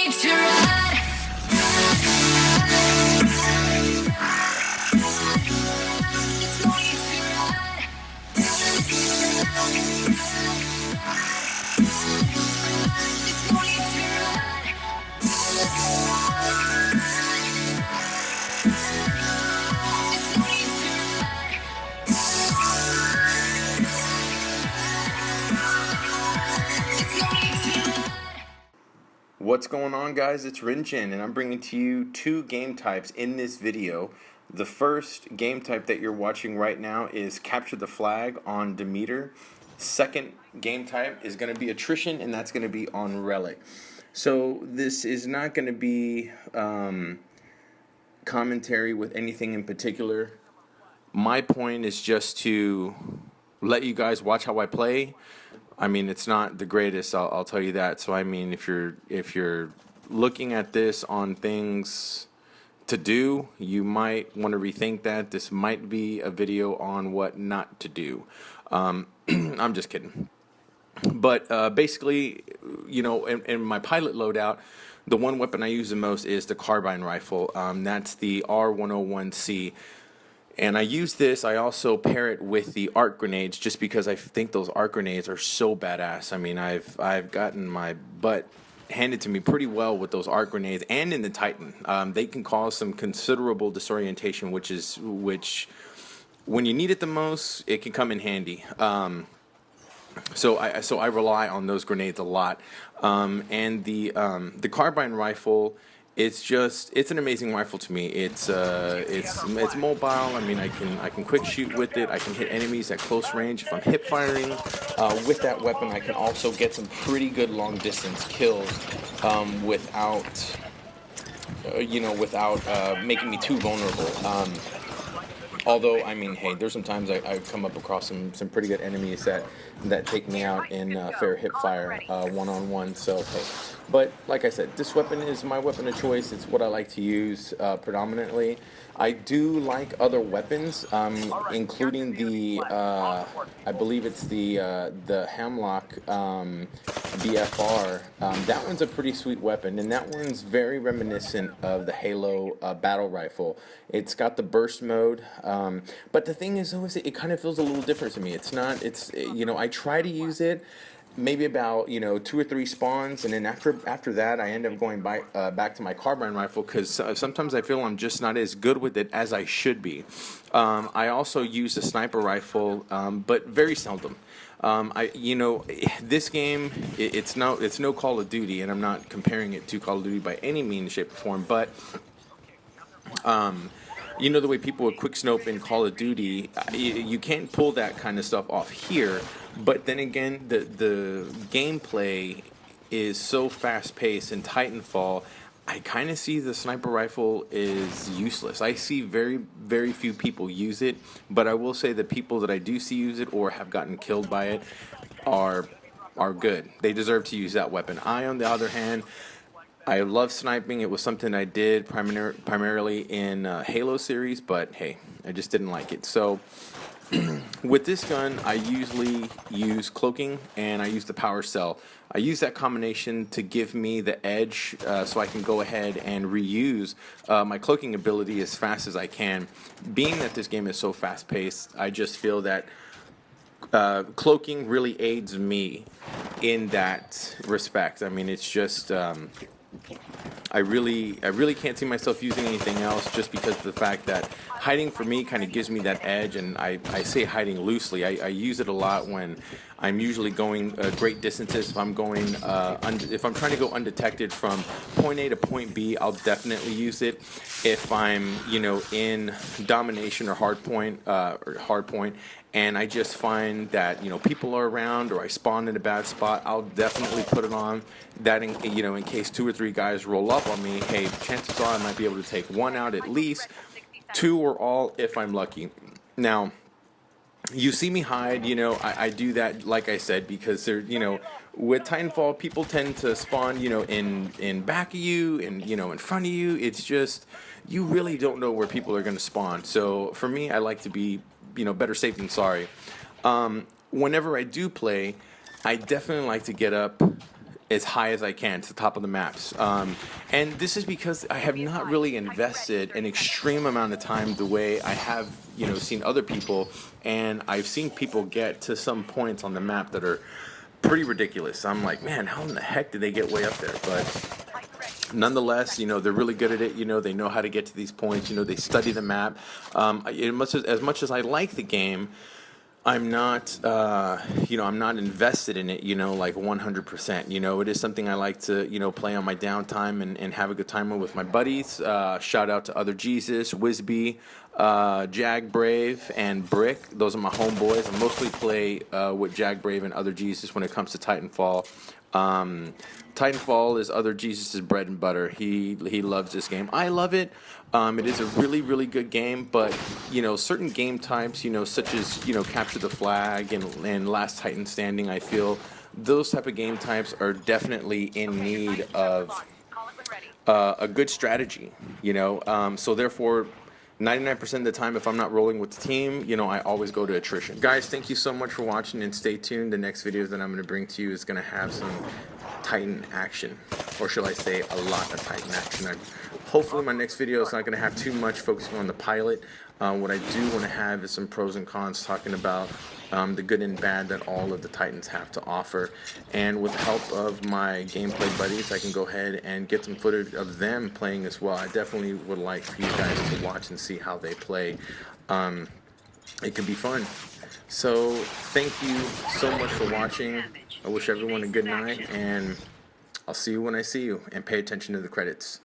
need to ride. There's no need to ride. There's no need to ride. There's no need to ride. There's no need to ride. What's going on, guys? It's RinjiN, and I'm bringing to you two game types in this video. The first game type that you're watching right now is Capture the Flag on Demeter. Second game type is going to be Attrition, and that's going to be on Relic. So this is not going to be commentary with anything in particular. My point is just to let you guys watch how I play. I mean, it's not the greatest, I'll tell you that. So I mean, if you're looking at this on things to do, you might want to rethink that. This might be a video on what not to do. I'm just kidding. But basically, you know, in my pilot loadout, the one weapon I use the most is the carbine rifle. That's the R101C. And I use this. I also pair it with the arc grenades just because I think those arc grenades are so badass. I mean, I've gotten my butt handed to me pretty well with those arc grenades and in the Titan. They can cause some considerable disorientation, which when you need it the most, it can come in handy. So I rely on those grenades a lot. And the carbine rifle, it's an amazing rifle to me. It's mobile. I mean, I can quick shoot with it. I can hit enemies at close range. If I'm hip firing with that weapon, I can also get some pretty good long distance kills without making me too vulnerable. Although, I mean, hey, there's some times I come up across some pretty good enemies that take me out in fair hip fire one-on-one, so hey. But like I said, this weapon is my weapon of choice. It's what I like to use predominantly. I do like other weapons, including the, I believe it's the Hemlock BFR. That one's a pretty sweet weapon, and that one's very reminiscent of the Halo battle rifle. It's got the burst mode, but the thing is, always it kind of feels a little different to me. I try to use it maybe about 2 or 3 spawns, and then after that I end up going back to my carbine rifle because sometimes I feel I'm just not as good with it as I should be. I also use a sniper rifle, but very seldom. This game, it's no Call of Duty, and I'm not comparing it to Call of Duty by any means, shape, or form, but the way people would quick snope in Call of Duty, you can't pull that kind of stuff off here. But then again, the gameplay is so fast-paced in Titanfall, I kind of see the sniper rifle is useless. I see very, very few people use it, but I will say the people that I do see use it or have gotten killed by it are good. They deserve to use that weapon. I, on the other hand, I love sniping. It was something I did primarily in Halo series, but hey, I just didn't like it. So with this gun, I usually use cloaking and I use the power cell. I use that combination to give me the edge so I can go ahead and reuse my cloaking ability as fast as I can. Being that this game is so fast-paced, I just feel that cloaking really aids me in that respect. I mean, it's just I really can't see myself using anything else just because of the fact that hiding for me kind of gives me that edge, and I say hiding loosely. I use it a lot when I'm usually going great distances. If I'm going, if I'm trying to go undetected from point A to point B, I'll definitely use it. If I'm, in domination or hard point, and I just find that people are around or I spawn in a bad spot, I'll definitely put it on. That in case 2 or 3 guys roll up on me, hey, chances are I might be able to take 1 out at least, 2 or all if I'm lucky. Now, you see me hide, I do that, like I said, because they're, with Titanfall, people tend to spawn, in back of you and, in front of you. It's just, you really don't know where people are going to spawn. So for me, I like to be, better safe than sorry. Whenever I do play, I definitely like to get up as high as I can to the top of the maps. And this is because I have not really invested an extreme amount of time the way I have, seen other people. And I've seen people get to some points on the map that are pretty ridiculous. I'm like, man, how in the heck did they get way up there? But nonetheless, they're really good at it. They know how to get to these points. They study the map. As much as I like the game, I'm not, I'm not invested in it, like 100%. It is something I like to, play on my downtime and have a good time with my buddies. Shout out to Other Jesus, Wisby, Jag Brave, and Brick. Those are my homeboys. I mostly play with Jag Brave and Other Jesus when it comes to Titanfall. Titanfall is Other Jesus' bread and butter. He loves this game. I love it. It is a really, really good game, but certain game types, such as Capture the Flag and Last Titan Standing, I feel those type of game types are definitely in need of a good strategy. So therefore, 99% of the time, if I'm not rolling with the team, I always go to attrition. Guys, thank you so much for watching, and stay tuned. The next video that I'm going to bring to you is going to have some Titan action, or shall I say a lot of Titan action. Hopefully my next video is not going to have too much focusing on the pilot. What I do want to have is some pros and cons, talking about the good and bad that all of the Titans have to offer. And with the help of my gameplay buddies, I can go ahead and get some footage of them playing as well. I definitely would like for you guys to watch and see how they play. It can be fun. So thank you so much for watching. I wish everyone a good night, and I'll see you when I see you. And pay attention to the credits.